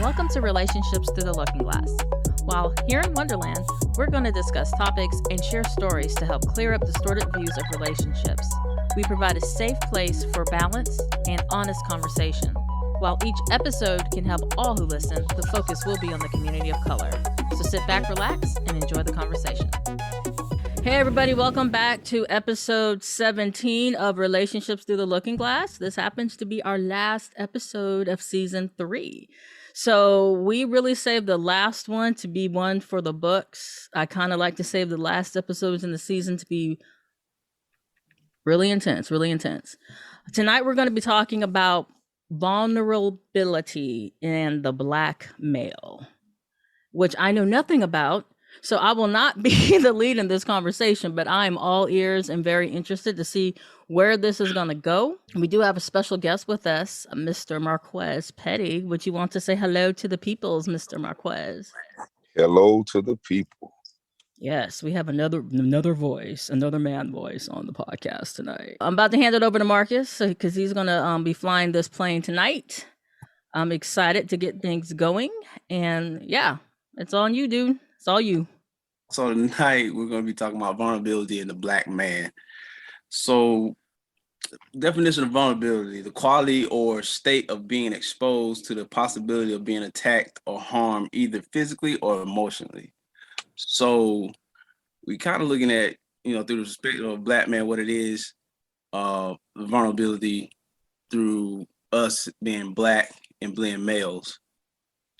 Welcome to Relationships Through the Looking Glass. While here in Wonderland, we're going to discuss topics and share stories to help clear up distorted views of relationships. We provide a safe place for balance and honest conversation. While each episode can help all who listen, the focus will be on the community of color. So sit back, relax, and enjoy the conversation. Hey everybody, welcome back to episode 17 of Relationships Through the Looking Glass. This happens to be our last episode of season 3. So we really saved the last one to be one for the books. I kind of like to save the last episodes in the season to be really intense. Tonight we're going to be talking about vulnerability in the Black male, which I know nothing about. So I will not be the lead in this conversation, but I'm all ears and very interested to see where this is going to go. We do have a special guest with us, Mr. Marquez Petty. Would you want to say hello to the peoples, Mr. Marquez? Hello to the people. Yes, we have another voice, another man voice on the podcast tonight. I'm about to hand it over to Marcus because he's going to be flying this plane tonight. I'm excited to get things going. And yeah, it's on you, dude. It's all you. So tonight we're going to be talking about vulnerability in the Black man. So definition of vulnerability, the quality or state of being exposed to the possibility of being attacked or harmed either physically or emotionally. So we kind of looking at, through the perspective of a Black man, what it is, vulnerability through us being Black and being males.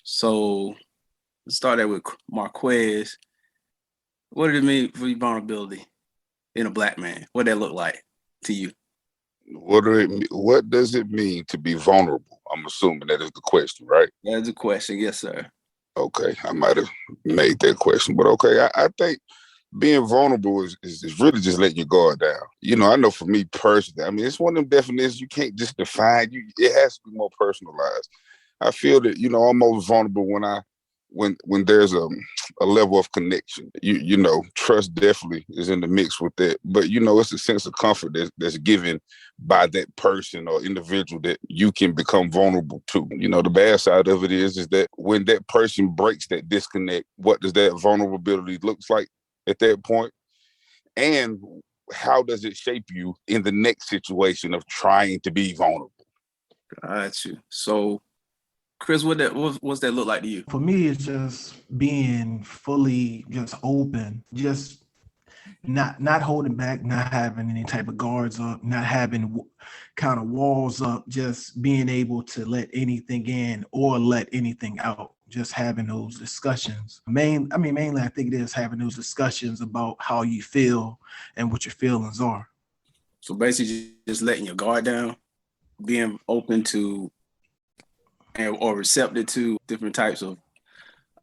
So let's start out with Marquez. What did it mean for you, vulnerability in a Black man? What did that look like to you? What does it mean to be vulnerable? I'm assuming that is the question, right? That's the question, yes, sir. Okay, I might have made that question, but okay, I think being vulnerable is really just letting your guard down. I know for me personally, it's one of them definitions you can't just define. It has to be more personalized. I feel that, I'm most vulnerable when there's a level of connection. Trust definitely is in the mix with that. But, it's a sense of comfort that's given by that person or individual that you can become vulnerable to. The bad side of it is that when that person breaks that disconnect, what does that vulnerability look like at that point? And how does it shape you in the next situation of trying to be vulnerable? Got you. So, Chris, what's that look like to you? For me, it's just being fully just open, just not holding back, not having any type of guards up, not having kind of walls up, just being able to let anything in or let anything out, just having those discussions. Mainly, I think it is having those discussions about how you feel and what your feelings are. So basically just letting your guard down, being open to or receptive to different types of,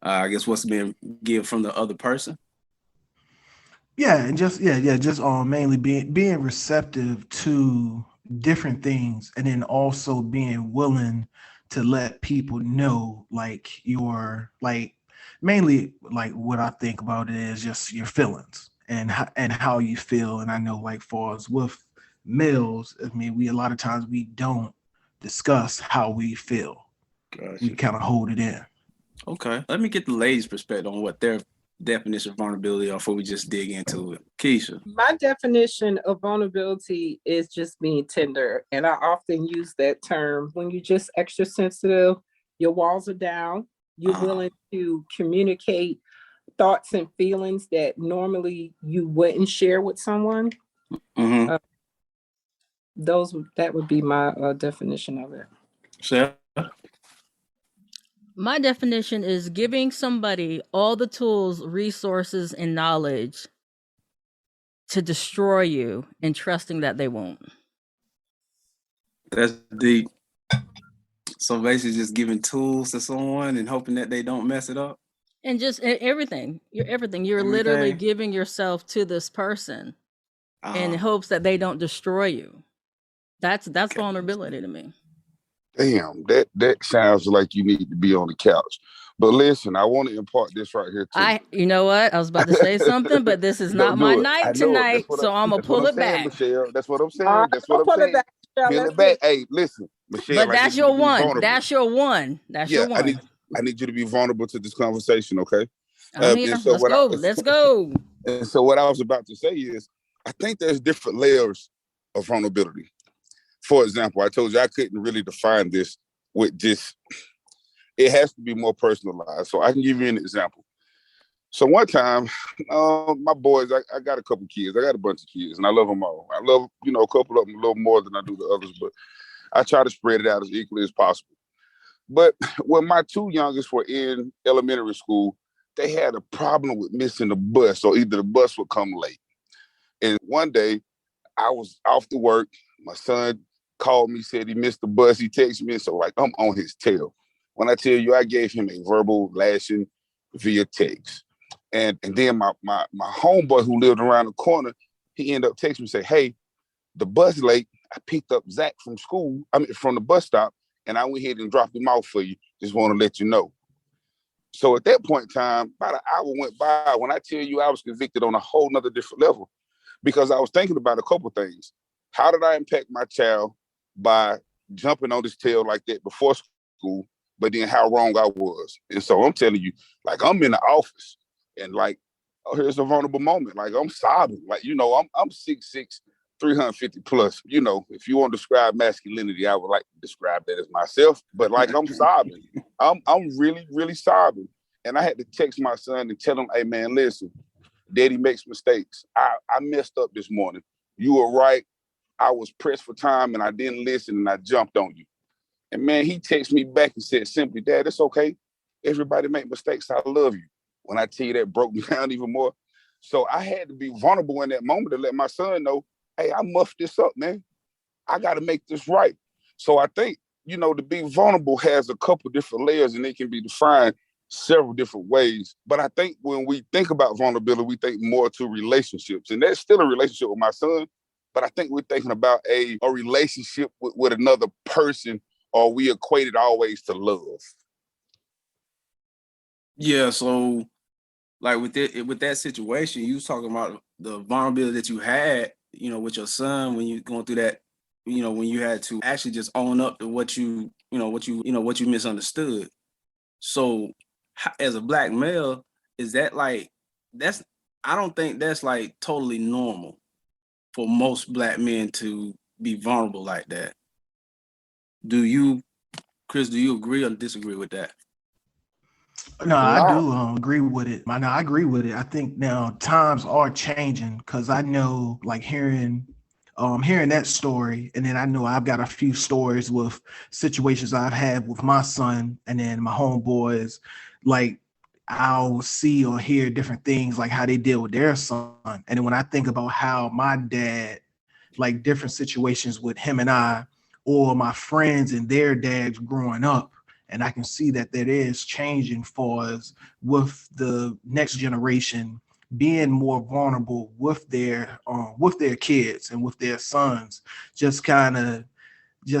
what's being given from the other person. Yeah, and just mainly being receptive to different things, and then also being willing to let people know, mainly what I think about it is just your feelings and how you feel. And I know, for us with males, we a lot of times we don't discuss how we feel. Gotcha. We kind of hold it in. Okay. Let me get the ladies' perspective on what their definition of vulnerability are before we just dig into it. Keisha. My definition of vulnerability is just being tender. And I often use that term when you're just extra sensitive, your walls are down, you're willing to communicate thoughts and feelings that normally you wouldn't share with someone. Mm-hmm. That would be my definition of it. Sarah? My definition is giving somebody all the tools, resources, and knowledge to destroy you and trusting that they won't. That's deep. So basically just giving tools to someone and hoping that they don't mess it up? And just everything. You're literally giving yourself to this person in hopes that they don't destroy you. That's vulnerability to me. Damn, that sounds like you need to be on the couch. But listen, I want to impart this right here too. You know what? I was about to say something, but this is not my night tonight, so I'm gonna pull it back. Michelle, that's what I'm saying. That's what I'm saying. Pull it back. Hey, listen, Michelle. But that's your one. That's your one. That's your one. I need you to be vulnerable to this conversation, okay? I'm here. Let's go. Let's go. And so what I was about to say is, I think there's different layers of vulnerability. For example, I told you I couldn't really define this with just, it has to be more personalized. So I can give you an example. So one time, my boys, I got a couple kids. I got a bunch of kids, and I love them all. I love, a couple of them a little more than I do the others, but I try to spread it out as equally as possible. But when my two youngest were in elementary school, they had a problem with missing the bus, or either the bus would come late. And one day, I was off to work. My son called me, said he missed the bus. He texted me, so like I'm on his tail. When I tell you, I gave him a verbal lashing via text. And then my homeboy who lived around the corner, he ended up texting me and say, hey, the bus late. I picked up Zach from the bus stop, and I went ahead and dropped him off for you. Just want to let you know. So at that point in time, about an hour went by. When I tell you I was convicted on a whole nother different level, because I was thinking about a couple of things. How did I impact my child by jumping on his tail like that before school, but then how wrong I was? And so I'm telling you, like, I'm in the office, and like, oh, here's a vulnerable moment. Like, I'm sobbing. Like, I'm 6'6", 350 plus. If you want to describe masculinity, I would like to describe that as myself. But like, I'm sobbing. I'm really, really sobbing. And I had to text my son and tell him, hey man, listen, Daddy makes mistakes. I messed up this morning. You were right. I was pressed for time and I didn't listen and I jumped on you. And man, he texted me back and said simply, Dad, it's okay. Everybody make mistakes. I love you. When I tell you, that broke me down even more. So I had to be vulnerable in that moment to let my son know, hey, I muffed this up, man. I got to make this right. So I think, to be vulnerable has a couple different layers, and it can be defined several different ways. But I think when we think about vulnerability, we think more to relationships. And that's still a relationship with my son. But I think we're thinking about a relationship with another person, or we equate it always to love. Yeah, so like with that situation, you was talking about the vulnerability that you had, with your son when you going through that, when you had to actually just own up to what you misunderstood. So as a Black male, is that like, I don't think that's like totally normal for most Black men to be vulnerable like that. Chris, do you agree or disagree with that? No, I do agree with it. I agree with it. I think now times are changing, because I know, like, hearing that story, and then I know I've got a few stories with situations I've had with my son, and then my homeboys. Like, I'll see or hear different things, like how they deal with their son, and then when I think about how my dad, like different situations with him and I, or my friends and their dads growing up. And I can see that is changing for us with the next generation being more vulnerable with their kids and with their sons, just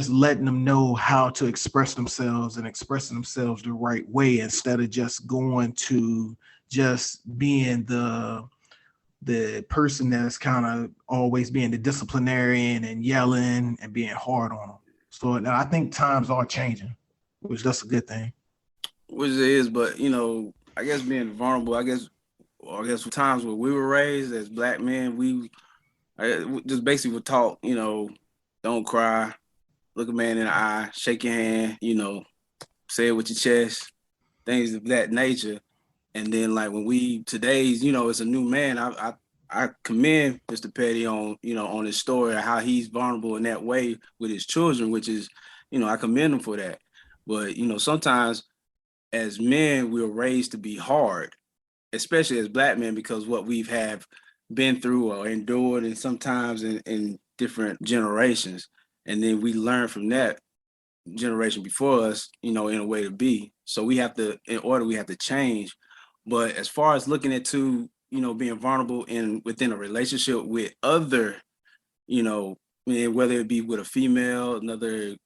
letting them know how to express themselves and expressing themselves the right way, instead of just going to just being the person that's kind of always being the disciplinarian and yelling and being hard on them. So I think times are changing, which that's a good thing. Which it is, but I guess being vulnerable, I guess times where we were raised as Black men, we just basically were taught, don't cry, look a man in the eye, shake your hand, say it with your chest, things of that nature. And then like when today's, as a new man, I commend Mr. Petty on, on his story, how he's vulnerable in that way with his children, which is, I commend him for that. But, sometimes as men, we're raised to be hard, especially as Black men, because what we've been through or endured, and sometimes in different generations. And then we learn from that generation before us, in a way to be. So we have to change. But as far as looking at being vulnerable within a relationship with other, whether it be with a female, another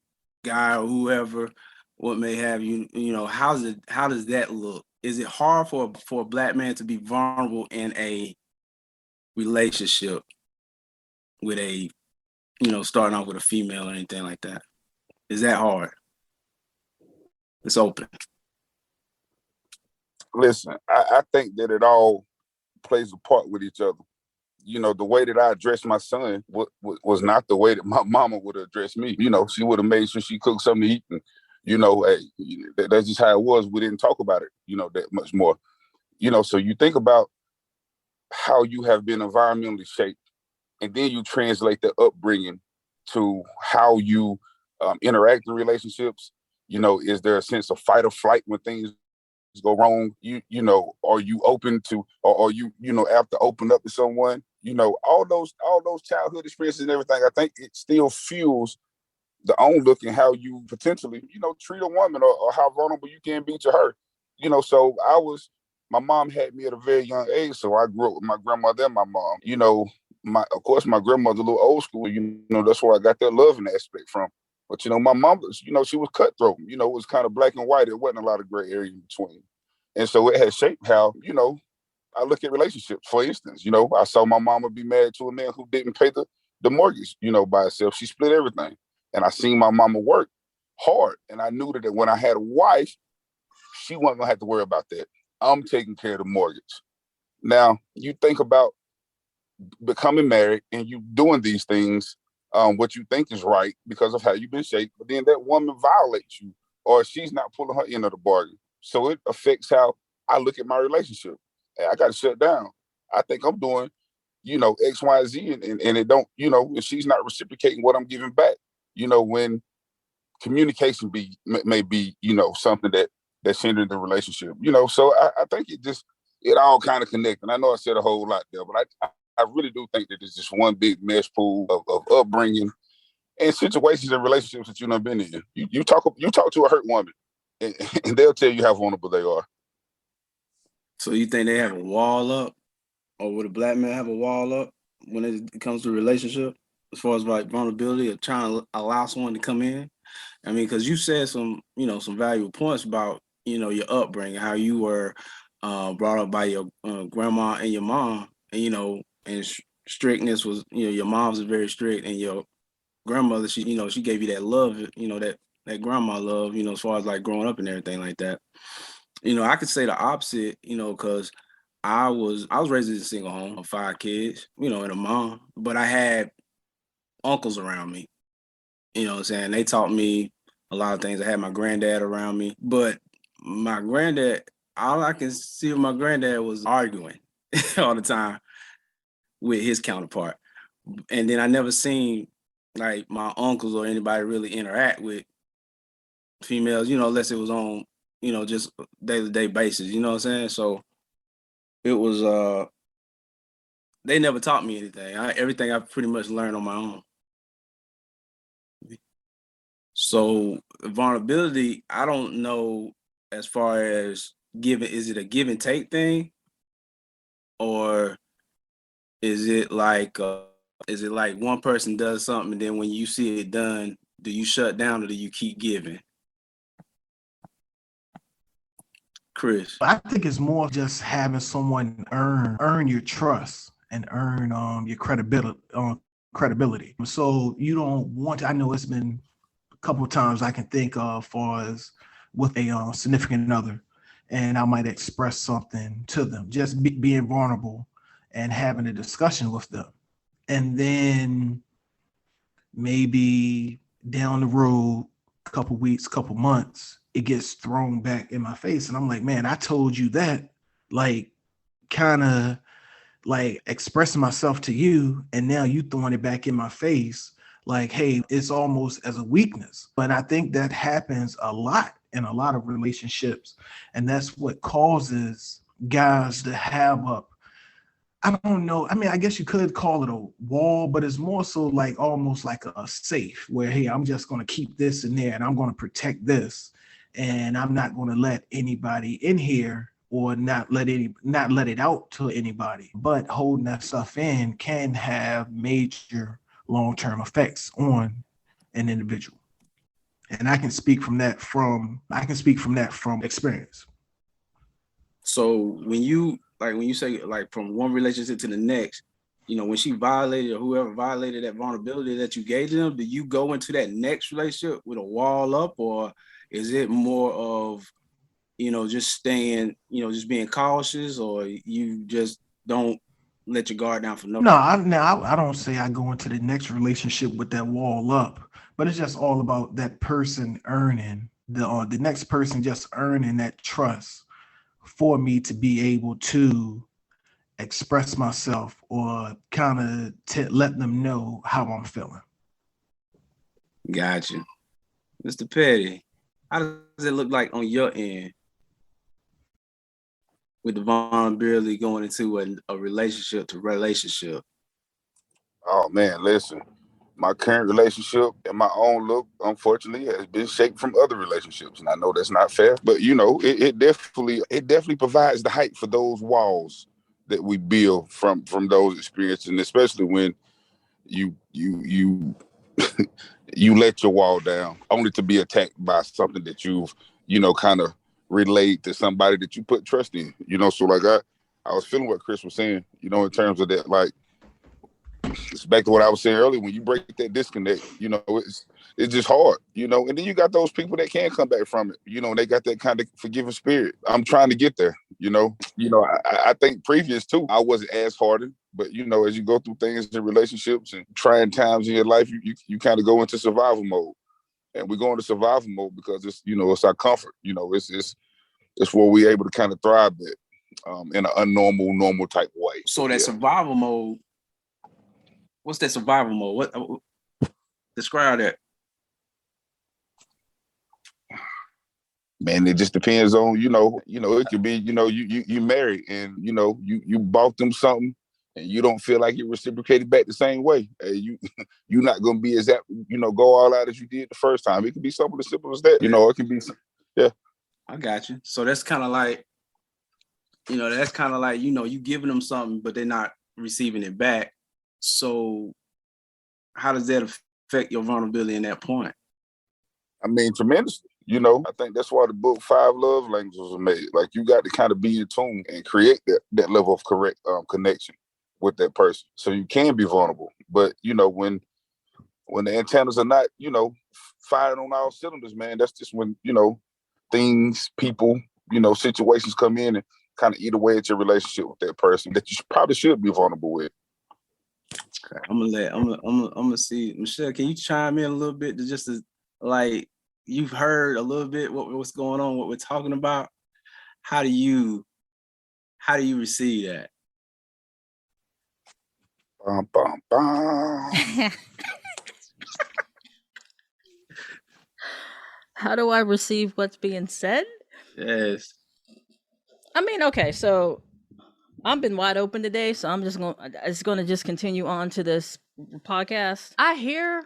guy, or whoever, what may have you, how does that look? Is it hard for a Black man to be vulnerable in a relationship with a, starting off with a female or anything like that? Is that hard? It's open. Listen, I think that it all plays a part with each other. You know, the way that I addressed my son was not the way that my mama would have addressed me. You know, she would have made sure she cooked something to eat, and hey, that's just how it was. We didn't talk about it, that much more. So you think about how you have been environmentally shaped, and then you translate the upbringing to how you interact in relationships. Is there a sense of fight or flight when things go wrong? Are you open to, or are you, have to open up to someone? All those childhood experiences and everything. I think it still fuels the own look and how you potentially, treat a woman, or how vulnerable you can be to her. So my mom had me at a very young age, so I grew up with my grandmother and my mom. Of course, my grandmother a little old school. That's where I got that loving aspect from. But my mom, she was cutthroat. It was kind of black and white. It wasn't a lot of gray area in between, and so it has shaped how I look at relationships. For instance, I saw my mama be married to a man who didn't pay the mortgage, by herself. She split everything, and I seen my mama work hard, and I knew that when I had a wife, she wasn't gonna have to worry about that. I'm taking care of the mortgage. Now, you think about becoming married and you doing these things, what you think is right because of how you've been shaped, but then that woman violates you, or she's not pulling her end of the bargain. So it affects how I look at my relationship. Hey, I got to shut down. I think I'm doing, X, Y, Z, and it don't, and she's not reciprocating what I'm giving back. When communication may be, something that's hindering the relationship. So I think it all kind of connects. And I know I said a whole lot there, but I really do think that it's just one big mesh pool of upbringing and situations and relationships that you've not been in. You talk to a hurt woman, and they'll tell you how vulnerable they are. So you think they have a wall up, or would a black man have a wall up when it comes to a relationship, as far as like vulnerability or trying to allow someone to come in? I mean, because you said some valuable points about, your upbringing, how you were brought up by your grandma and your mom, and strictness was, your mom's is very strict, and your grandmother, she gave you that love, that grandma love, as far as like growing up and everything like that. I could say the opposite, because I was raised in a single home of 5 kids, and a mom, but I had uncles around me. What I'm saying? They taught me a lot of things. I had my granddad around me, but my granddad, all I can see of my granddad was arguing all the time with his counterpart. And then I never seen like my uncles or anybody really interact with females, unless it was on, just day-to-day basis, you know what I'm saying? So it was, they never taught me anything. Everything I pretty much learned on my own. So vulnerability, I don't know as far as is it a give and take thing? Or is it like one person does something and then when you see it done, do you shut down or do you keep giving? Chris. I think it's more just having someone earn your trust and earn your credibility. So you don't want to, I know it's been a couple of times I can think of far as with a significant other, and I might express something to them, just being vulnerable and having a discussion with them. And then maybe down the road, couple weeks, couple months, it gets thrown back in my face. And I'm like, man, I told you that, like, kind of like expressing myself to you. And now you throwing it back in my face. Like, hey, it's almost as a weakness. But I think that happens a lot in a lot of relationships. And that's what causes guys to have I don't know. I mean, I guess you could call it a wall, but it's more so like almost like a safe where, hey, I'm just going to keep this in there and I'm going to protect this. And I'm not going to let anybody in here or not let it out to anybody. But holding that stuff in can have major long-term effects on an individual. And I can speak from that from experience. So when you say like from one relationship to the next, when she violated or whoever violated that vulnerability that you gave them, do you go into that next relationship with a wall up, or is it more of just staying, just being cautious, or you just don't let your guard down for no? No, I don't say I go into the next relationship with that wall up, but it's just all about that person earning the next person just earning that trust for me to be able to express myself or kind of let them know how I'm feeling. Gotcha. Mr. Petty, how does it look like on your end with the vulnerability going into a relationship to relationship? Oh man, listen. My current relationship and my own look, unfortunately, has been shaped from other relationships, and I know that's not fair. But it definitely provides the height for those walls that we build from those experiences, and especially when you you let your wall down only to be attacked by something that you've kind of relayed to somebody that you put trust in. So like I was feeling what Chris was saying. In terms of that, like. It's back to what I was saying earlier. When you break that disconnect, it's just hard, and then you got those people that can come back from it, and they got that kind of forgiving spirit. I'm trying to get there, I think previous too, I wasn't as hardened, but as you go through things in relationships and trying times in your life, you kind of go into survival mode, and we go into survival mode because it's, it's our comfort, it's where we're able to kind of thrive at, in an normal type way. So that survival mode, what's that survival mode? What describe that? Man, it just depends on, it could be, you married and, you bought them something and you don't feel like you reciprocated back the same way. You're not going to be as that, go all out as you did the first time. It could be something as simple as that. It can be, yeah. I got you. So that's kind of like, you giving them something, but they're not receiving it back. So how does that affect your vulnerability in that point? I mean, tremendously. I think that's why the book 5 Love Languages was made. Like, you got to kind of be in tune and create that level of correct connection with that person, so you can be vulnerable. But when the antennas are not, firing on all cylinders, man, that's just when things, people, situations come in and kind of eat away at your relationship with that person that you probably should be vulnerable with. Okay. I'm gonna see, Michelle, can you chime in a little bit to like, you've heard a little bit what's going on, what we're talking about. How do you receive that? Bum, bum, bum. How do I receive what's being said? Yes. I mean, okay, so I've been wide open today, so it's going to just continue on to this podcast. I hear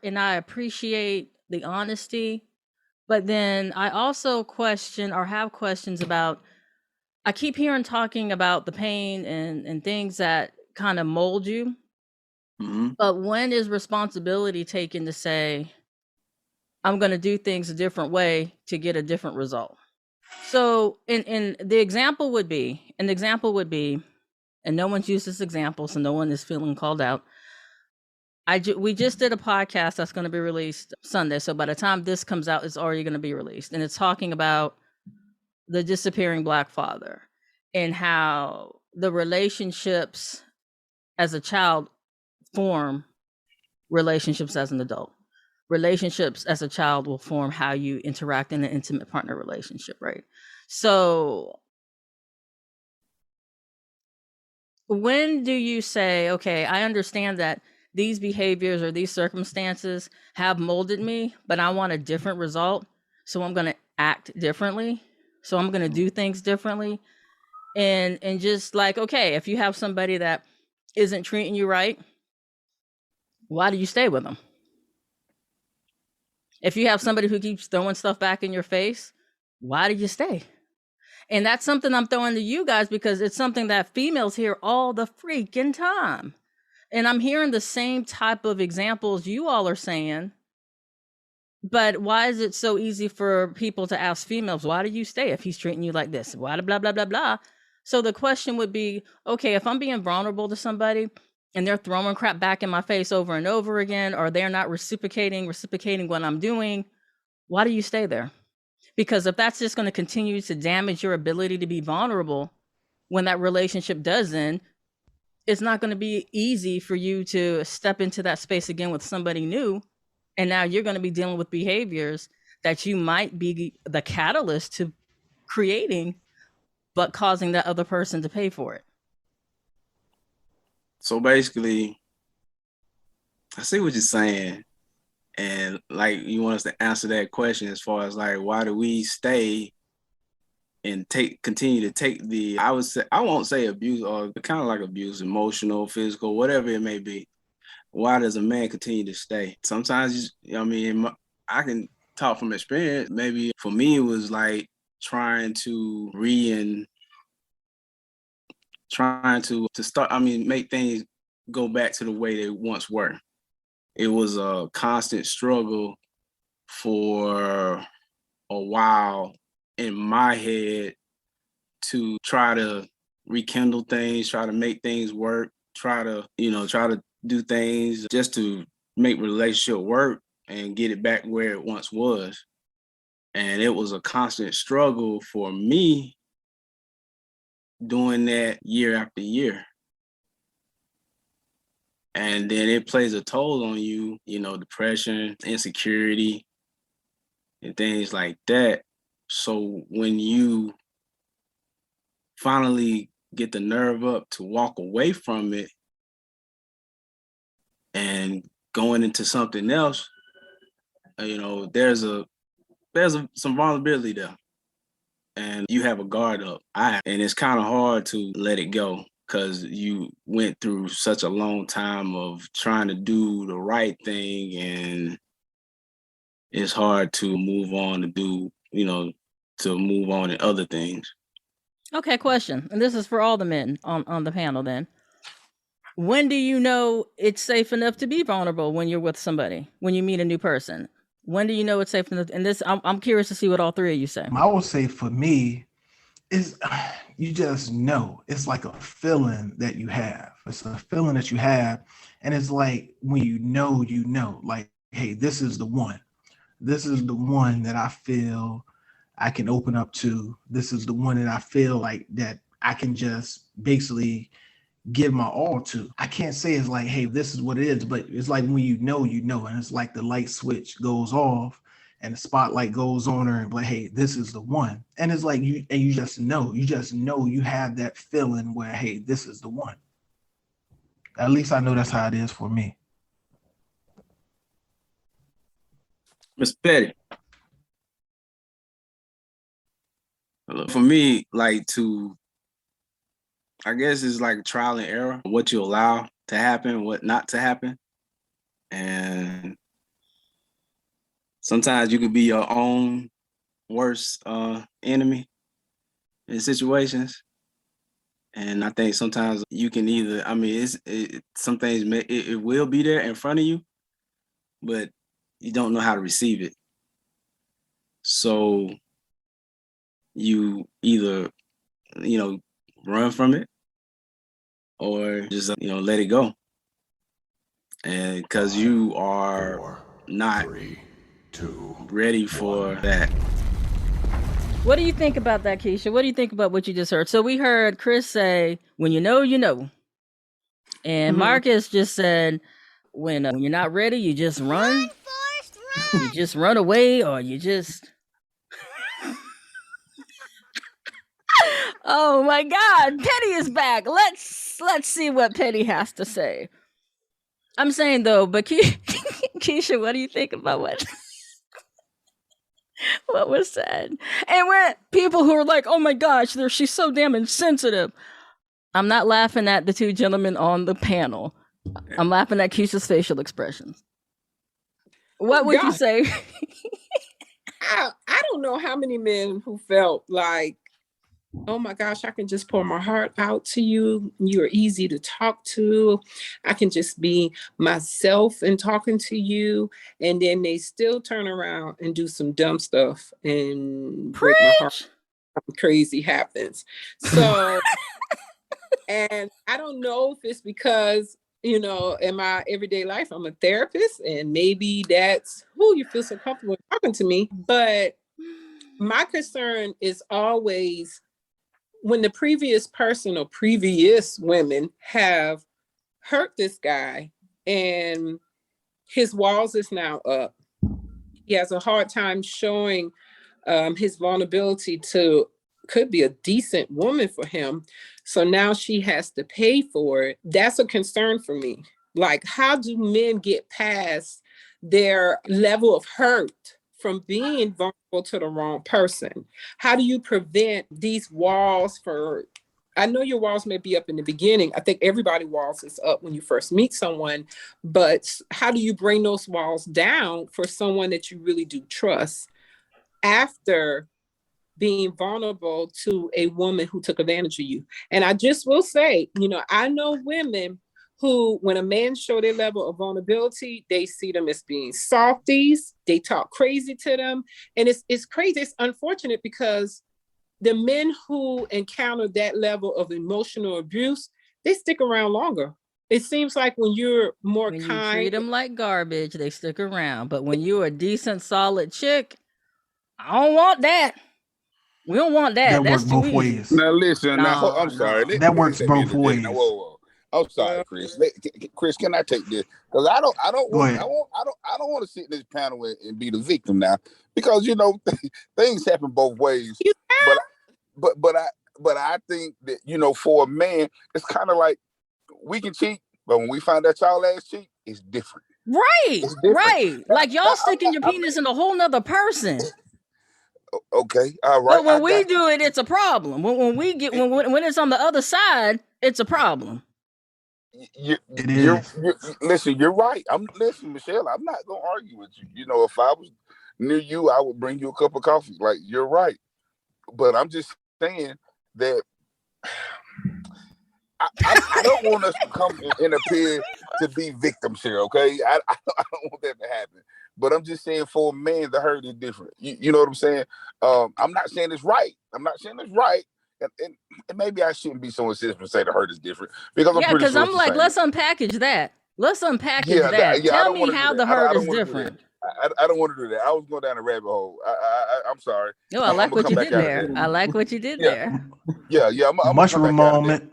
and I appreciate the honesty, but then I also question or have questions about, I keep hearing talking about the pain and things that kind of mold you. Mm-hmm. But when is responsibility taken to say, I'm going to do things a different way to get a different result? So in the example would be, and no one's used this example, so no one is feeling called out. We just did a podcast that's going to be released Sunday. So by the time this comes out, it's already going to be released. And it's talking about the disappearing Black father and how the relationships as a child form relationships as an adult. Relationships as a child will form how you interact in an intimate partner relationship, right? So when do you say, okay, I understand that these behaviors or these circumstances have molded me, but I want a different result, so I'm going to act differently, so I'm going to do things differently, and just like, okay, if you have somebody that isn't treating you right, why do you stay with them? If you have somebody who keeps throwing stuff back in your face, why do you stay? And that's something I'm throwing to you guys because it's something that females hear all the freaking time. And I'm hearing the same type of examples you all are saying. But why is it so easy for people to ask females, why do you stay if he's treating you like this? Why blah, blah, blah, blah. So the question would be, okay, if I'm being vulnerable to somebody and they're throwing crap back in my face over and over again, or they're not reciprocating what I'm doing, why do you stay there? Because if that's just going to continue to damage your ability to be vulnerable when that relationship does end, it's not going to be easy for you to step into that space again with somebody new. And now you're going to be dealing with behaviors that you might be the catalyst to creating, but causing that other person to pay for it. So basically, I see what you're saying. And like, you want us to answer that question as far as like, why do we stay and continue to take the, I would say, I won't say abuse, or kind of like abuse, emotional, physical, whatever it may be. Why does a man continue to stay? Sometimes, I mean, I can talk from experience. Maybe for me, it was like trying to start, I mean, make things go back to the way they once were. It was a constant struggle for a while in my head to try to rekindle things, try to make things work, try to do things just to make relationship work and get it back where it once was. And it was a constant struggle for me doing that year after year. And then it plays a toll on you, depression, insecurity, and things like that. So when you finally get the nerve up to walk away from it and going into something else, there's some vulnerability there, and you have a guard up. And it's kind of hard to let it go because you went through such a long time of trying to do the right thing, and it's hard to move on to move on in other things. Okay, question. And this is for all the men on the panel then. When do you know it's safe enough to be vulnerable when you're with somebody, when you meet a new person? When do you know it's safe enough? And this, I'm curious to see what all three of you say. I would say for me, is you just know. It's like a feeling that you have. It's a feeling that you have. And it's like when you know, like, hey, this is the one. This is the one that I feel I can open up to. This is the one that I feel like that I can just basically give my all to. I can't say it's like, hey, this is what it is, but it's like when you know, and it's like the light switch goes off and the spotlight goes on her and like, hey, this is the one. And it's like you just know you have that feeling where, hey, this is the one. At least I know that's how it is for me. Mr. Petty. For me, I guess it's like trial and error, what you allow to happen, what not to happen. And sometimes you could be your own worst enemy in situations. And I think sometimes you can either, I mean, some things, it will be there in front of you, but you don't know how to receive it. So you either, run from it or just, let it go. And because you are not ready for that. What do you think about that, Keisha? What do you think about what you just heard? So we heard Chris say, when you know, you know. And Marcus just said, when you're not ready, you just run. You just run away, or you just... Oh my God, Petty is back. Let's see what Petty has to say. I'm saying though, but Keisha, what do you think about what was said? And when people who are like, oh my gosh, she's so damn insensitive. I'm not laughing at the two gentlemen on the panel. I'm laughing at Keisha's facial expressions. What would you say? I don't know how many men who felt like, oh my gosh, I can just pour my heart out to you. You're easy to talk to. I can just be myself in talking to you. And then they still turn around and do some dumb stuff and break my heart. Something crazy happens. So, and I don't know if it's because, in my everyday life, I'm a therapist, and maybe that's who you feel so comfortable talking to me. But my concern is always when the previous person or previous women have hurt this guy and his walls is now up. He has a hard time showing his vulnerability to could be a decent woman for him. So now she has to pay for it. That's a concern for me. Like, how do men get past their level of hurt from being vulnerable to the wrong person? How do you prevent these walls for, I know your walls may be up in the beginning. I think everybody walls is up when you first meet someone, but how do you bring those walls down for someone that you really do trust after being vulnerable to a woman who took advantage of you? And I just will say, I know women who, when a man show their level of vulnerability, they see them as being softies. They talk crazy to them. And it's crazy. It's unfortunate because the men who encounter that level of emotional abuse, they stick around longer. It seems like when you're more When kind, you treat them like garbage, they stick around. But when you're a decent, solid chick, I don't want that. We don't want that. That That's works too both easy. ways. Now listen, No, I'm sorry. no. That works Let me both interject. Now, ways. whoa. I'm sorry, Chris. Chris, can I take this? Because I don't Go want ahead. I don't want to sit in this panel and be the victim now. Because things happen both ways. But I think that for a man, it's kind of like we can cheat, but when we find out y'all ass cheat, it's different. Right, It's different. right. Now, Like y'all sticking your penis in a whole nother person. Okay, all right. But when we do it, it's a problem. When we get when it's on the other side, it's a problem. Listen, you're right. Listen, Michelle, I'm not gonna argue with you. If I was near you, I would bring you a cup of coffee. Like, you're right. But I'm just saying that I don't want us to come and appear to be victims here, okay? I don't want that to happen. But I'm just saying, for a man, the hurt is different. You know what I'm saying? I'm not saying it's right. And maybe I shouldn't be so insistent and say the hurt is different, because I'm pretty sure I'm like, let's unpackage that. Tell me how the hurt is different. I don't want to do that. I was going down a rabbit hole. I'm sorry. No, I like what you did there. I like what you did there. Yeah. I'm mushroom moment.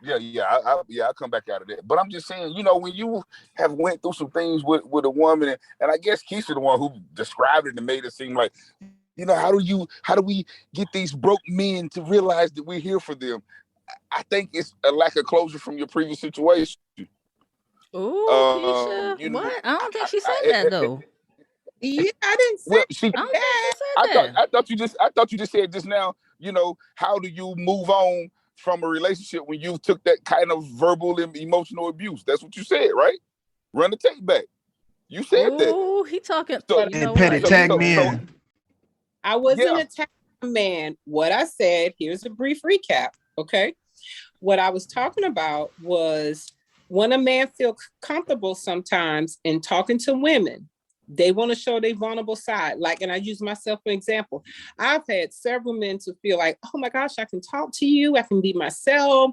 I'll come back out of that. But I'm just saying, when you have went through some things with a woman, and I guess Keisha the one who described it and made it seem like, how do we get these broke men to realize that we're here for them? I think it's a lack of closure from your previous situation. Ooh, Keisha, what? I don't think she said that though. Yeah, I didn't say that. I thought you just said just now, how do you move on from a relationship when you took that kind of verbal and emotional abuse? That's what you said, right? Run the tape back. You said that. Oh, he talking. M.Perry, tag me in. I wasn't attacking a man. What I said, here's a brief recap, okay? What I was talking about was when a man feels comfortable sometimes in talking to women, they want to show their vulnerable side. Like, and I use myself for example. I've had several men to feel like, oh my gosh, I can talk to you. I can be myself.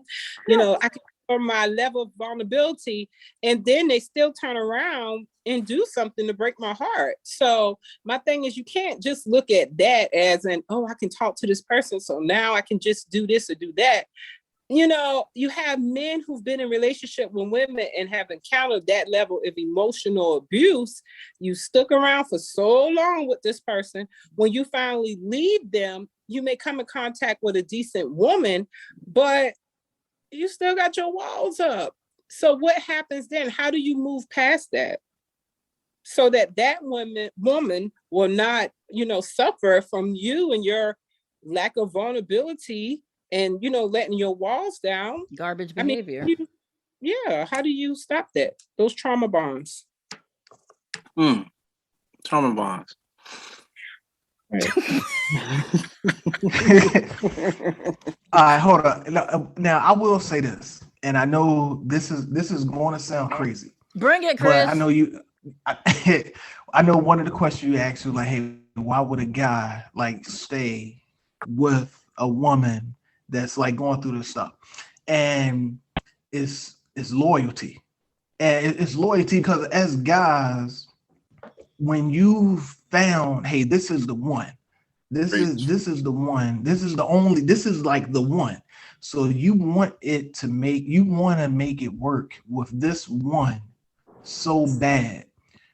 I can show my level of vulnerability. And then they still turn around and do something to break my heart. So my thing is, you can't just look at that as I can talk to this person, so now I can just do this or do that. You have men who've been in relationship with women and have encountered that level of emotional abuse. You stuck around for so long with this person. When you finally leave them, you may come in contact with a decent woman, but you still got your walls up. So what happens then? How do you move past that? So that woman will not, suffer from you and your lack of vulnerability and, letting your walls down. Garbage behavior. How do you stop that? Those trauma bonds. Trauma bonds. Right. All right, hold on. Now I will say this, and I know this is going to sound crazy. Bring it, Chris. But I know I know one of the questions you asked was like, hey, why would a guy stay with a woman that's going through this stuff? And it's loyalty. And it's loyalty because as guys, when you found, hey, this is the one, This is the one. This is the only. This is like the one. So you want to make it work with this one so bad.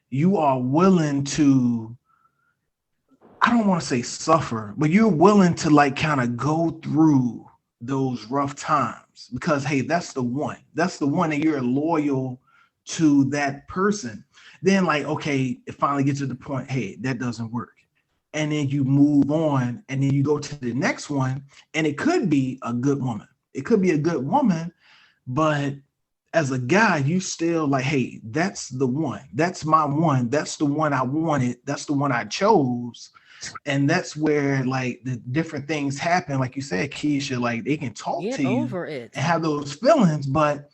You are willing to, I don't want to say suffer, but you're willing to like kind of go through those rough times because, hey, that's the one. That's the one that you're loyal to that person. Then like, okay, it finally gets to the point, hey, that doesn't work. And then you move on and then you go to the next one and it could be a good woman. It could be a good woman, but as a guy, you still like, hey, that's the one. That's my one. That's the one I wanted. That's the one I chose. And that's where like the different things happen. Like you said, Keisha, like they can talk to you over it and have those feelings. But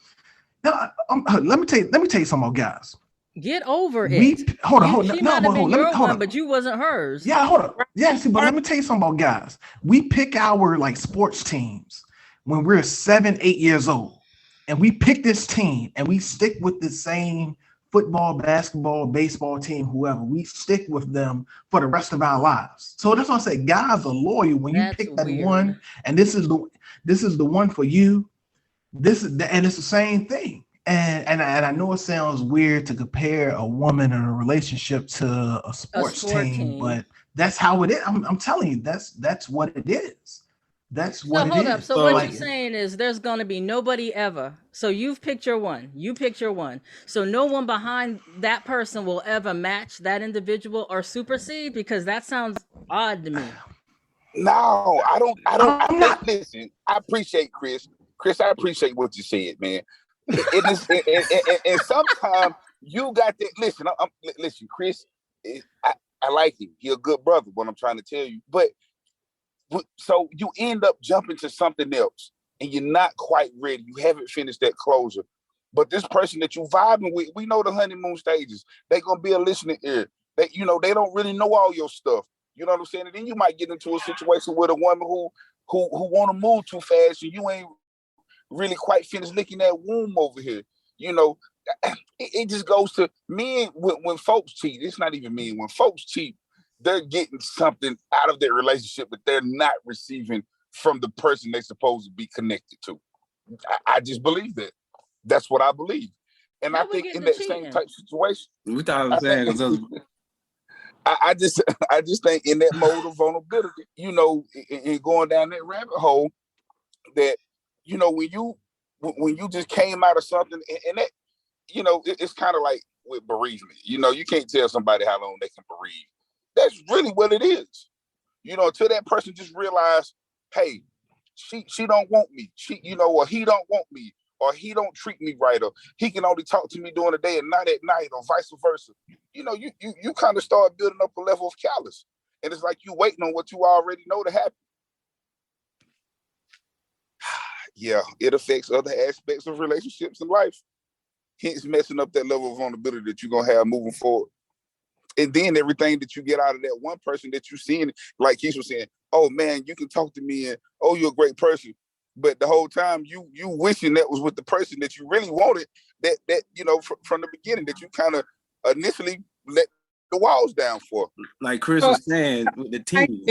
no, let me tell you something about guys. Get over it. Hold on. She might have been your one, but you wasn't hers. Yeah, hold on. Yeah, see, but let me tell you something about guys. We pick our like sports teams when we're 7, 8 years old, and we pick this team and we stick with the same football, basketball, baseball team, whoever. We stick with them for the rest of our lives. So that's why I say guys are loyal when you pick that one, and this is the one for you. And it's the same thing. And I know it sounds weird to compare a woman in a relationship to a sports team, but that's how it is. I'm telling you, that's what it is. That's what it is. Hold up. So what you're saying is there's going to be nobody ever. So you've picked your one. You picked your one. So no one behind that person will ever match that individual or supersede, because that sounds odd to me. No, I don't. Listen, I appreciate Chris. Chris, I appreciate what you said, man. And sometimes you got that. Listen, listen, Chris. I like him. He's a good brother. What I'm trying to tell you, but so you end up jumping to something else, and you're not quite ready. You haven't finished that closure. But this person that you vibing with, we know the honeymoon stages. They're gonna be a listening ear. They don't really know all your stuff. You know what I'm saying? And then you might get into a situation with a woman who want to move too fast, and you ain't really quite finished licking that womb over here. You know, it just goes to men when folks cheat. It's not even men. When folks cheat, they're getting something out of their relationship that they're not receiving from the person they're supposed to be connected to. I just believe that. That's what I believe. And I think in that same type situation, we thought I was saying, I just think in that mode of vulnerability, you know, and going down that rabbit hole, that, you know, when you just came out of something, and that, you know, it's kind of like with bereavement. You know, you can't tell somebody how long they can bereave. That's really what it is. You know, until that person just realize, hey, she don't want me. Or he don't want me, or he don't treat me right, or he can only talk to me during the day and not at night, or vice versa. You know, you kind of start building up a level of callous, and it's like you waiting on what you already know to happen. Yeah, it affects other aspects of relationships in life. Hence messing up that level of vulnerability that you're gonna have moving forward. And then everything that you get out of that one person that you're seeing, like Keisha was saying, oh man, you can talk to me, and oh, you're a great person. But the whole time you wishing that was with the person that you really wanted, that you know, from the beginning, that you kind of initially let the walls down for. Like Chris was saying with the team.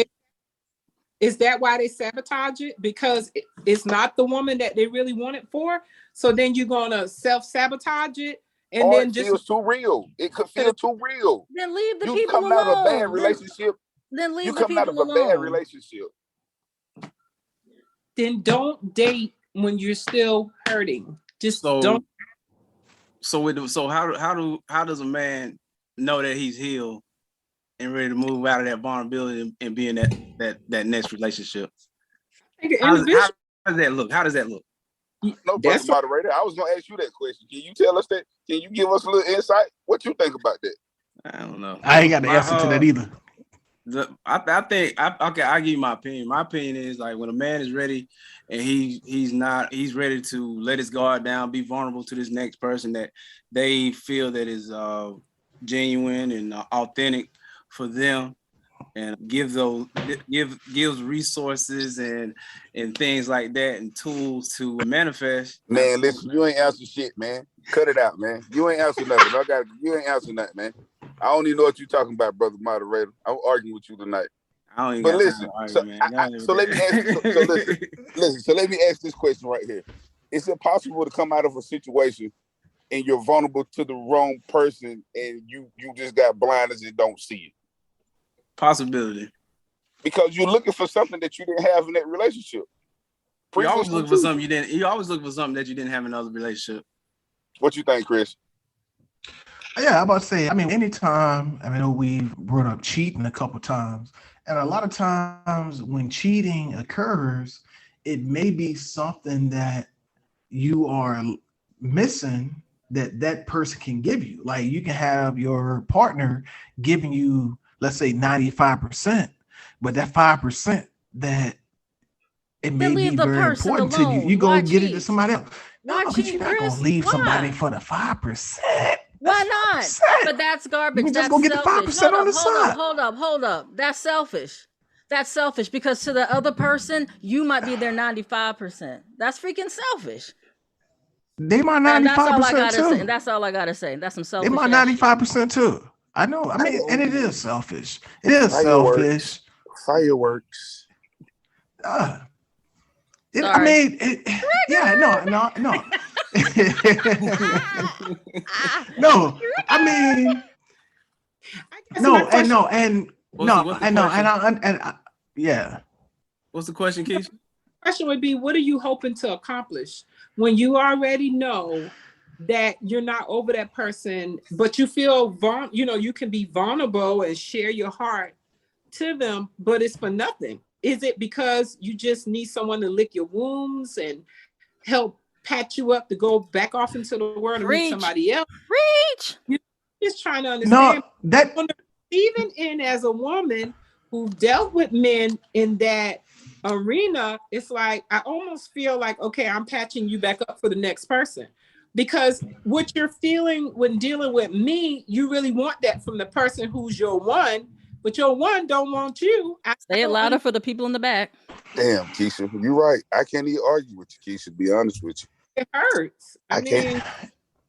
Is that why they sabotage it? Because it's not the woman that they really want it for. So then you're gonna self-sabotage it, and or then it just feels too real. It could feel too real. Then leave the you people come alone. out of a bad relationship. Then leave you the come people out of alone. a bad relationship. Then don't date when you're still hurting. Just don't. So how does a man know that he's healed and ready to move out of that vulnerability and be in that next relationship? How does that look? How does that look? No, brother moderator, I was gonna ask you that question. Can you tell us that? Can you give us a little insight? What you think about that? I don't know. I ain't got the answer to that either. I think I'll give you my opinion. My opinion is, like, when a man is ready and he's ready to let his guard down, be vulnerable to this next person that they feel that is genuine and authentic for them, and gives resources and things like that and tools to manifest. Man, listen, you ain't answer shit, man. Cut it out, man. You ain't answer nothing. You ain't answer nothing, man. I don't even know what you're talking about, brother moderator. I'm arguing with you tonight. I don't even But got listen, time to so argue, man. Go ahead with so let me ask. that. Listen. So let me ask this question right here: is it possible to come out of a situation and you're vulnerable to the wrong person, and you just got blinders and don't see it Possibility. because you're looking for something that you didn't have in that relationship? You always Previously look for too. something you didn't. You always look for something that you didn't have in another relationship. What you think, Chris? Yeah, I'm about to say, I mean, anytime, I know we've brought up cheating a couple times, and a lot of times when cheating occurs, it may be something that you are missing that that person can give you. Like you can have your partner giving you, let's say 95%, but that 5% that it Then may leave be the very person important to you. You alone. go Why get it to cheat? somebody else. No, Why because cheat, you're not gonna Chris? leave somebody Why? for the 5%. Why That's not? 5%. But that's You garbage. can just That's go get the selfish. 5% on the Hold up, side. hold up, hold up. That's selfish. That's selfish because to the other person, you might be their 95%. That's freaking selfish. They my And that's all I 95% gotta say. And too. that's all I gotta say. That's some They selfish my ass shit. 95% too. I know. I mean, and it is selfish. It is selfish. Fireworks. I Sorry. mean, yeah, no. No, I mean, I guess my question, yeah. What's the question, Keisha? question would be, what are you hoping to accomplish when you already know that you're not over that person, but you feel you can be vulnerable and share your heart to them, but it's for nothing? Is it because you just need someone to lick your wounds and help pat you up to go back off into the world and meet somebody else? Preach. You're just trying to No, understand. that Even in as a woman who dealt with men in that arena, it's like I almost feel like, okay, I'm patching you back up for the next person. Because what you're feeling when dealing with me, you really want that from the person who's your one, but your one don't want you. Say it louder for the people in the back. Damn, Keisha, you're right. I can't even argue with you, Keisha, to be honest with you. It hurts. I mean, can't.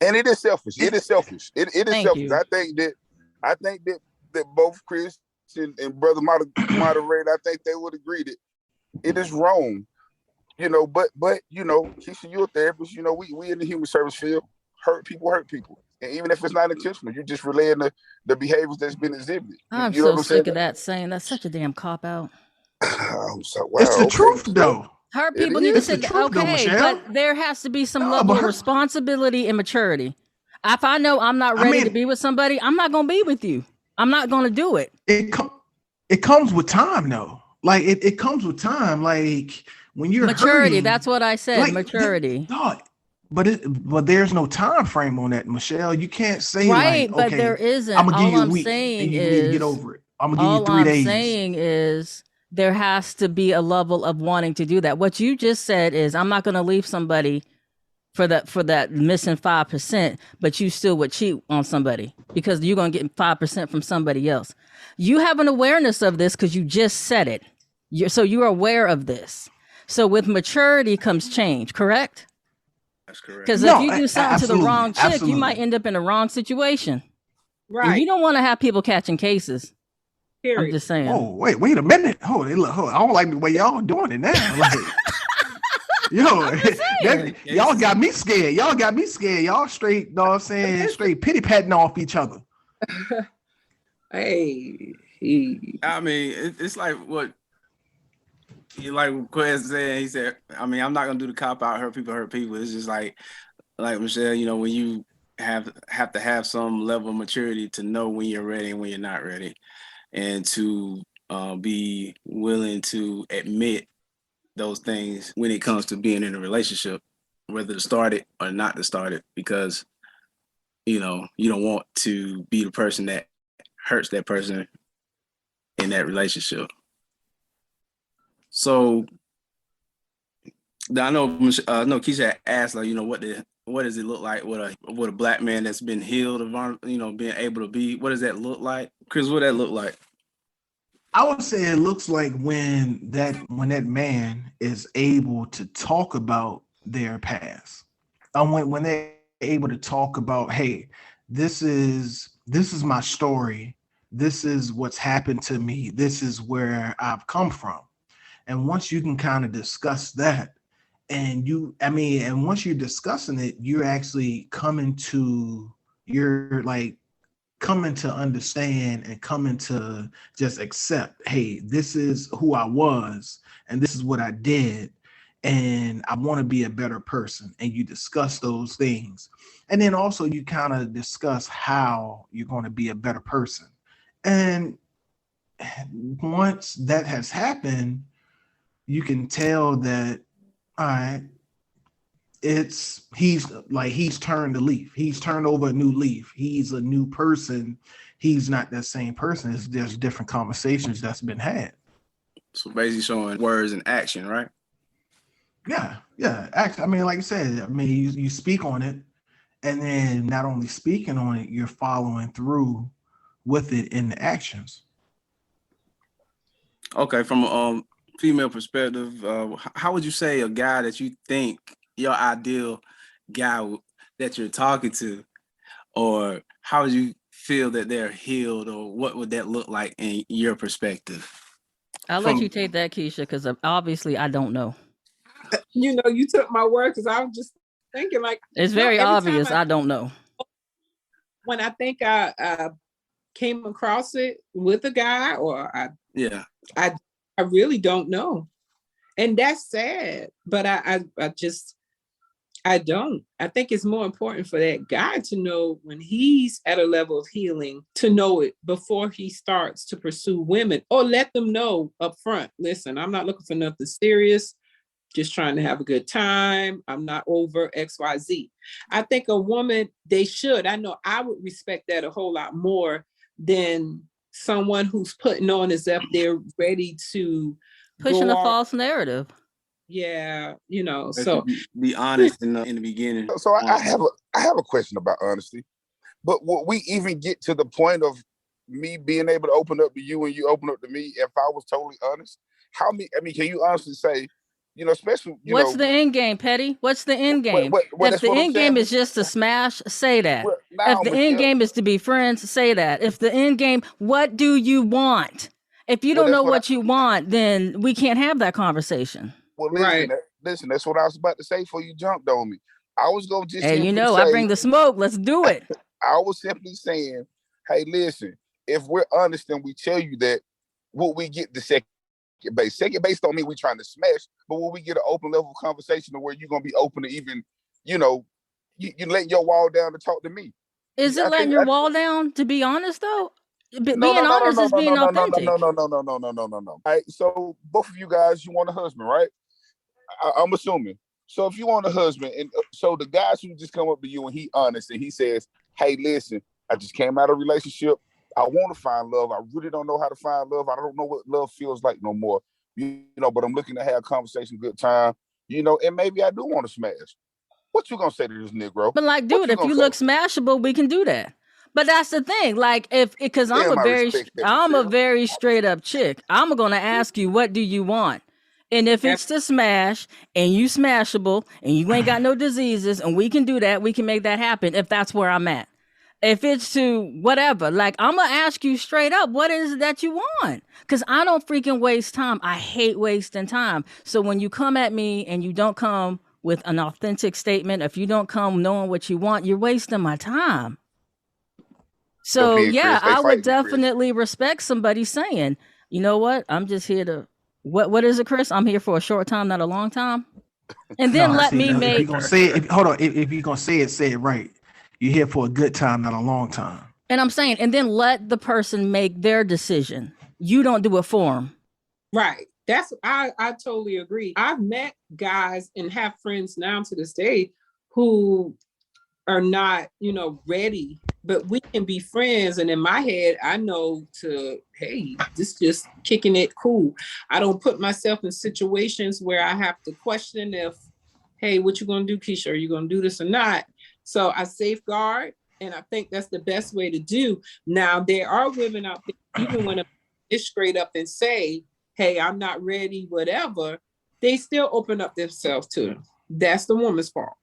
And it is selfish. It is selfish. It is Thank selfish. you. I think that both Chris and Brother Moderate, I think they would agree that it is wrong. But Keisha, you're a therapist. We in the human service field. Hurt people. And even if it's not intentional, you're just relaying the behaviors that's been exhibited. I'm you know so what I'm sick saying? of that saying. That's such a damn cop out. Wow, it's the okay, truth so though. Hurt it people need to It's the sit there. truth though, Okay, Michelle. but there has to be some No, level but of her- responsibility and maturity. If I know I'm not I ready mean- to be with somebody, I'm not gonna be with you. I'm not gonna do it. It comes with time though. Like it comes with time. Like when you're Maturity. hurting, That's what I said. like, maturity. But there's no time frame on that, Michelle. You can't say Right, like, but okay, there isn't. I'm gonna give All you a I'm week saying and you need to get is, over it. I'm gonna give you all 3 I'm days. saying is there has to be a level of wanting to do that. What you just said is I'm not gonna leave somebody for that missing 5%, but you still would cheat on somebody because you're gonna get 5% from somebody else. You have an awareness of this because you just said it. So you're aware of this. So with maturity comes change, correct? That's correct. Because No, if you do something to the absolutely, wrong chick, absolutely. you might end up in the wrong situation. And right. you don't want to have people catching cases. I'm Period. just saying. Oh, wait a minute. Hold it. I don't like the way y'all doing it now. Like, y'all got me scared. Y'all straight, straight pity patting off each other. Hey. I mean, it's like what Quez said. He said, I mean, I'm not gonna do the cop out. Hurt people. It's just like Michelle. When you have to have some level of maturity to know when you're ready and when you're not ready, and to be willing to admit those things when it comes to being in a relationship, whether to start it or not to start it, because you don't want to be the person that hurts that person in that relationship. So I know Keisha asked, like, what does it look like with a black man that's been healed of being able to be? What does that look like, Chris? What does that look like? I would say it looks like when that man is able to talk about their past. When they're able to talk about, hey, this is my story. this is what's happened to me. This is where I've come from. And once you can kind of discuss that, and once you're discussing it, you're actually coming to understand and coming to just accept, hey, this is who I was and this is what I did. And I want to be a better person. And you discuss those things. And then also you kind of discuss how you're going to be a better person. And once that has happened, you can tell that, all right, he's turned a leaf. He's turned over a new leaf. He's a new person. He's not that same person. There's different conversations that's been had. So basically showing words and action, right? Yeah. Actually, like I said, you speak on it, and then not only speaking on it, you're following through with it in the actions. Okay, from a female perspective, how would you say a guy that you think your ideal guy that you're talking to, or how would you feel that they're healed, or what would that look like in your perspective? I'll let you take that, Keisha, because obviously I don't know. You took my word, because I was just thinking, like, it's very obvious. I don't know. When I think I came across it with a guy, or I really don't know, and that's sad. But I don't. I think it's more important for that guy to know when he's at a level of healing, to know it before he starts to pursue women, or let them know up front. Listen, I'm not looking for nothing serious. Just trying to have a good time. I'm not over XYZ. I think a woman, I know I would respect that a whole lot more than someone who's putting on as if they're ready to pushing a false narrative. Yeah, so be honest in the beginning. So I have a question about honesty. But would we even get to the point of me being able to open up to you and you open up to me if I was totally honest? Can you honestly say, especially, what's the end game, Petty? What's the end game? If the end game is just to smash, say that. If the end game is to be friends, say that. If the end game, what do you want? If you don't know what you want, then we can't have that conversation. Well, listen, that's what I was about to say before you jumped on me. I was going to just say, I bring the smoke. Let's do it. I was simply saying, hey, listen, if we're honest and we tell you that, will we get the second base? Second base don't mean we trying to smash, but will we get an open level of conversation to where you're going to be open to even, you letting your wall down to talk to me? Is it letting your wall down, to be honest, though? Being honest is being authentic. No. All right, so both of you guys, you want a husband, right? I'm assuming. So if you want a husband, and so the guys who just come up to you and he honest and he says, hey, listen, I just came out of a relationship. I want to find love. I really don't know how to find love. I don't know what love feels like no more. But I'm looking to have a conversation, good time, and maybe I do want to smash. What you gonna say to this Negro? But like, dude, if you look smashable, we can do that. But that's the thing, like, because I'm a very straight up chick. I'm gonna ask you, what do you want? And if it's to smash and you smashable and you ain't got no diseases and we can do that, we can make that happen if that's where I'm at. If it's to whatever, like, I'm gonna ask you straight up, what is it that you want? Because I don't freaking waste time. I hate wasting time. So when you come at me and you don't come with an authentic statement, if you don't come knowing what you want, you're wasting my time. So yeah, I would definitely respect somebody saying, you know what, I'm just here to, what is it, Chris? I'm here for a short time, not a long time. And then if you're gonna say it, if you're gonna say it right. You're here for a good time, not a long time. And I'm saying, and then let the person make their decision. You don't do it for them. Right. I totally agree. I've met guys and have friends now to this day who are not, ready, but we can be friends. And in my head, I know hey, this just kicking it cool. I don't put myself in situations where I have to question if, hey, what you gonna do, Keisha? Are you gonna do this or not? So I safeguard, and I think that's the best way to do. Now, there are women out there, even when they straight up and say, hey, I'm not ready, whatever, they still open up themselves to them. That's the woman's fault.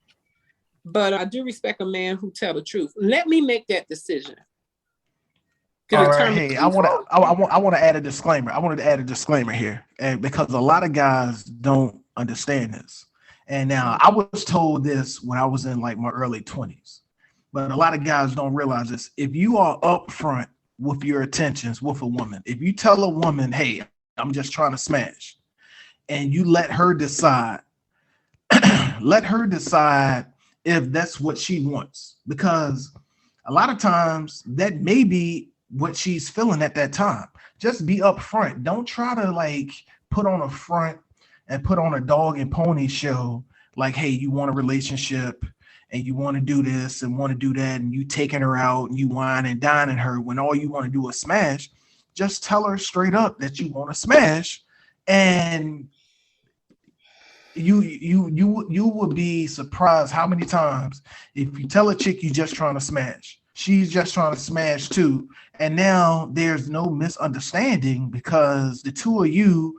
But I do respect a man who tell the truth. Let me make that decision. All right, determine hey, I want to add a disclaimer. I wanted to add a disclaimer here, and because a lot of guys don't understand this. And now I was told this when I was in like my early 20s, but a lot of guys don't realize this. If you are upfront with your intentions with a woman, if you tell a woman, "Hey, I'm just trying to smash," and you let her decide, let her decide if that's what she wants, because a lot of times that may be what she's feeling at that time. Just be upfront. Don't try to like put on a front and put on a dog and pony show like, hey, you want a relationship and you want to do this and want to do that, and you taking her out and you wine and dining her when all you want to do is smash. Just tell her straight up that you want to smash, and you would be surprised how many times if you tell a chick you just trying to smash, she's just trying to smash too, and now there's no misunderstanding because the two of you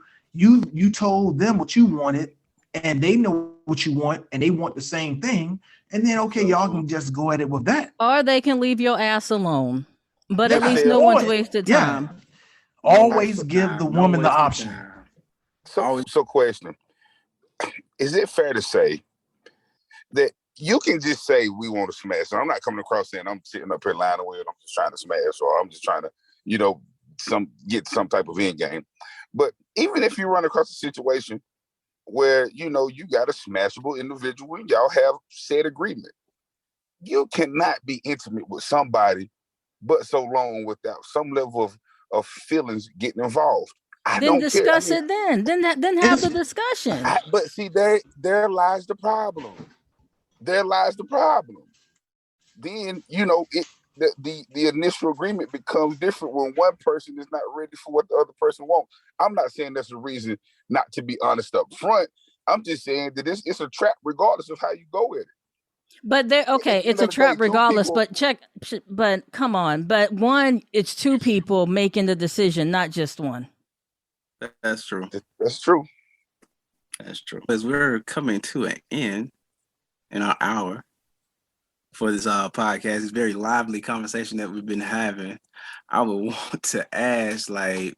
told them what you wanted, and they know what you want, and they want the same thing, and then okay, y'all can just go at it with that. Or they can leave your ass alone. But at That's least it. no one's wasted Yeah. time. Always give the woman the wasted option. time. So question. Is it fair to say that you can just say we want to smash? So I'm not coming across saying I'm sitting up here lying away and I'm just trying to smash, or I'm just trying to, get some type of end game. But even if you run across a situation where, you got a smashable individual and y'all have said agreement, you cannot be intimate with somebody but so long without some level of feelings getting involved. I Then don't discuss care. it then. Then have the discussion. But see, there lies the problem. There lies the problem. Then the initial agreement becomes different when one person is not ready for what the other person wants. I'm not saying that's a reason not to be honest up front. I'm just saying that it's a trap regardless of how you go with it. But it's a trap regardless. But come on. But one, it's two people making the decision, not just one. That's true. That's true. That's true. As we're coming to an end in our hour for this podcast, this very lively conversation that we've been having, I would want to ask, go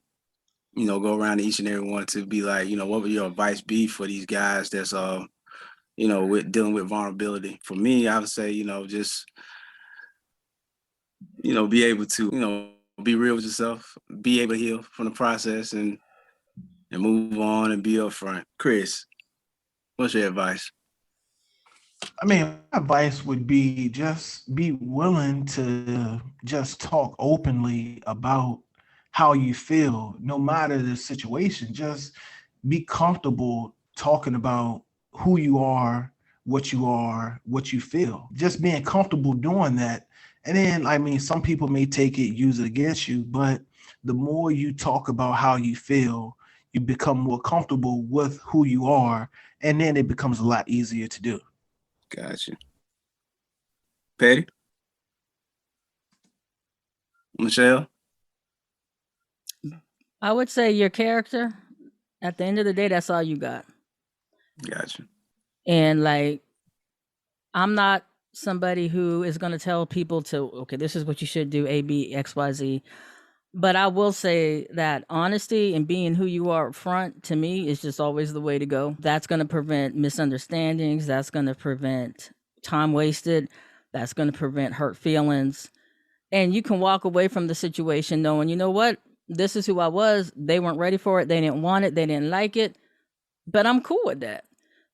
around to each and every one to be like, what would your advice be for these guys that's, with dealing with vulnerability? For me, I would say, just, be able to, be real with yourself, be able to heal from the process and move on and be upfront. Chris, what's your advice? I mean, my advice would be just be willing to just talk openly about how you feel, no matter the situation. Just be comfortable talking about who you are, what you feel. Just being comfortable doing that. And then, some people may take it, use it against you, but the more you talk about how you feel, you become more comfortable with who you are, and then it becomes a lot easier to do. Gotcha. Petty? Michelle? I would say your character, at the end of the day, that's all you got. Gotcha. And I'm not somebody who is going to tell people okay, this is what you should do, A, B, X, Y, Z. But I will say that honesty and being who you are up front, to me, is just always the way to go. That's going to prevent misunderstandings. That's going to prevent time wasted. That's going to prevent hurt feelings. And you can walk away from the situation knowing, you know what? This is who I was. They weren't ready for it. They didn't want it. They didn't like it. But I'm cool with that.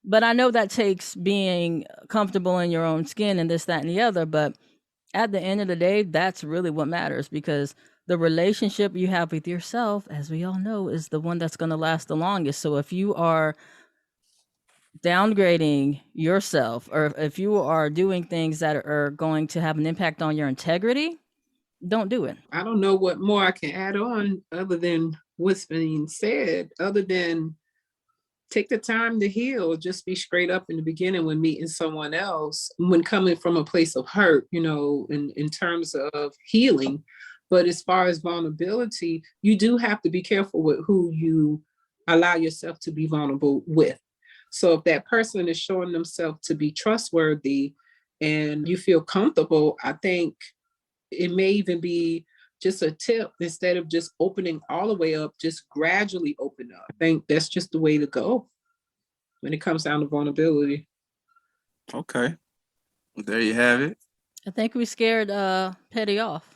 But I know that takes being comfortable in your own skin and this, that, and the other. But at the end of the day, that's really what matters, because the relationship you have with yourself, as we all know, is the one that's going to last the longest. So if you are downgrading yourself, or if you are doing things that are going to have an impact on your integrity, don't do it. I don't know what more I can add on other than what's being said, other than take the time to heal. Just be straight up in the beginning when meeting someone else, when coming from a place of hurt, in terms of healing. But as far as vulnerability, you do have to be careful with who you allow yourself to be vulnerable with. So if that person is showing themselves to be trustworthy and you feel comfortable, I think it may even be just a tip, instead of just opening all the way up, just gradually open up. I think that's just the way to go when it comes down to vulnerability. Okay. There you have it. I think we scared Petty off.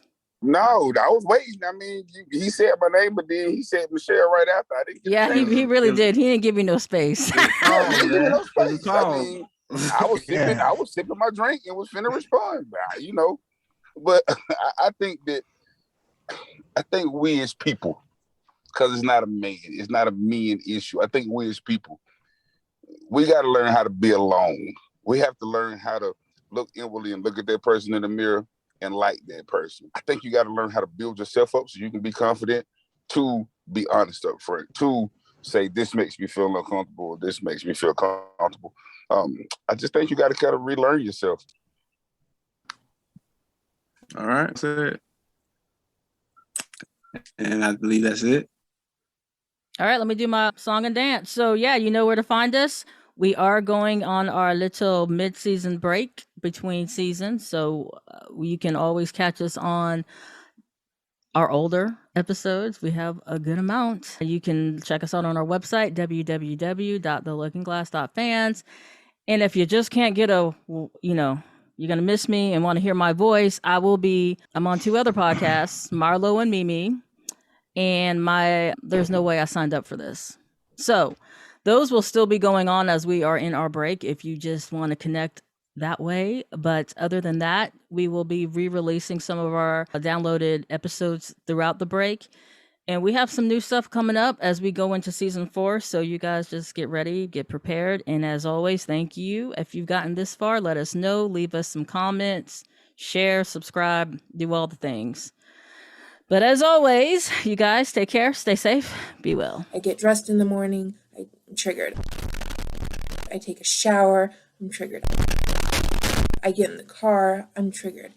No, I was waiting. I mean, he said my name, but then he said Michelle right after. I didn't get Yeah, he really did. He didn't give you no space. I didn't give me no space. It's a I call. mean, I was sipping my drink and was finna respond, you know. But I think we as people, because it's not a men issue. I think we as people, we got to learn how to be alone. We have to learn how to look inwardly and look at that person in the mirror and like that person. I think you got to learn how to build yourself up so you can be confident, to be honest up front, to say this makes me feel uncomfortable, this makes me feel comfortable. I just think you got to kind of relearn yourself. All right, that's it. And I believe that's it. All right, let me do my song and dance. So yeah, you know where to find us. We are going on our little mid-season break between seasons, so you can always catch us on our older episodes. We have a good amount. You can check us out on our website, www.thelookingglass.fans. And if you just can't get you're going to miss me and want to hear my voice, I'm on 2 other podcasts, Marlo and Mimi, and There's No Way I Signed Up for This. So those will still be going on as we are in our break if you just want to connect that way. But other than that, we will be re-releasing some of our downloaded episodes throughout the break. And we have some new stuff coming up as we go into season 4. So you guys just get ready, get prepared. And as always, thank you. If you've gotten this far, let us know. Leave us some comments, share, subscribe, do all the things. But as always, you guys take care, stay safe, be well. I get dressed in the morning, I'm triggered. I take a shower, I'm triggered. I get in the car, I'm triggered.